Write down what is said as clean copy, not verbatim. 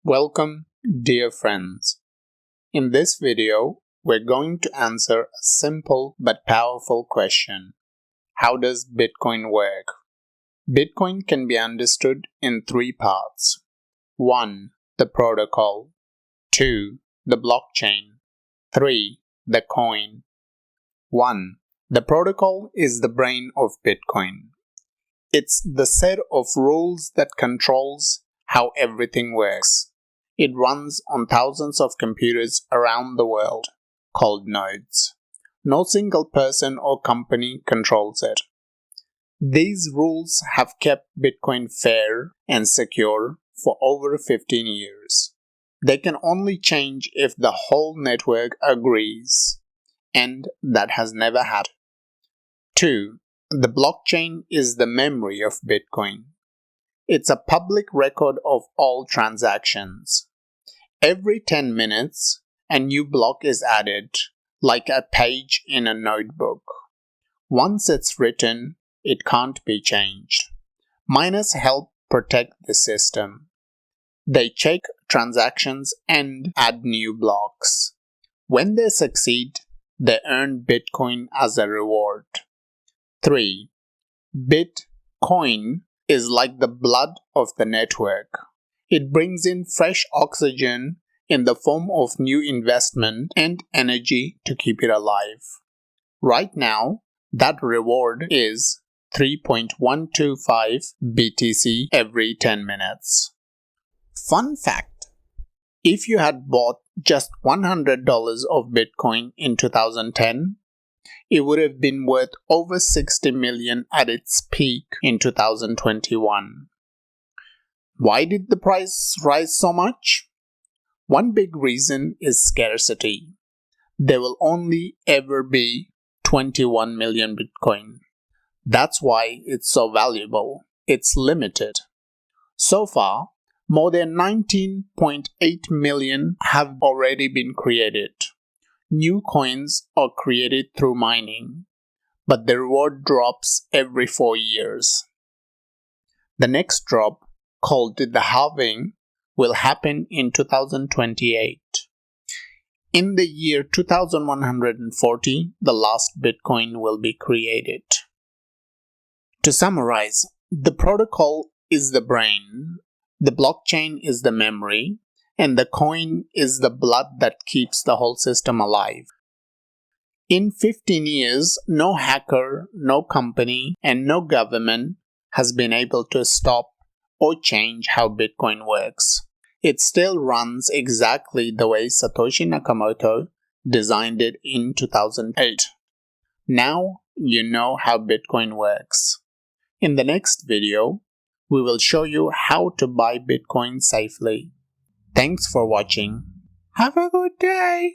Welcome, dear friends. In this video, we're going to answer a simple but powerful question. How does Bitcoin work? Bitcoin can be understood in three parts. 1. The protocol. 2. The blockchain. 3. The coin. 1. The protocol is the brain of Bitcoin. It's the set of rules that controls how everything works. It runs on thousands of computers around the world, called nodes. No single person or company controls it. These rules have kept Bitcoin fair and secure for over 15 years. They can only change if the whole network agrees, and that has never happened. 2. The blockchain is the memory of Bitcoin. It's a public record of all transactions. Every 10 minutes, a new block is added, like a page in a notebook. Once it's written, it can't be changed. Miners help protect the system. They check transactions and add new blocks. When they succeed, they earn Bitcoin as a reward. 3. Bitcoin is like the blood of the network. It brings in fresh oxygen in the form of new investment and energy to keep it alive. Right now, that reward is 3.125 BTC every 10 minutes. Fun fact: if you had bought just $100 of Bitcoin in 2010, it would have been worth over $60 million at its peak in 2021. Why did the price rise so much? One big reason is scarcity. There will only ever be 21 million Bitcoin. That's why it's so valuable. It's limited. So far, more than 19.8 million have already been created. New coins are created through mining, but the reward drops every 4 years. The next drop, called the halving, will happen in 2028. In the year 2140, the last Bitcoin will be created. To summarize, the protocol is the brain, the blockchain is the memory, and the coin is the blood that keeps the whole system alive. In 15 years, no hacker, no company, and no government has been able to stop or change how Bitcoin works. It still runs exactly the way Satoshi Nakamoto designed it in 2008. Now you know how Bitcoin works. In the next video, we will show you how to buy Bitcoin safely. Thanks for watching. Have a good day!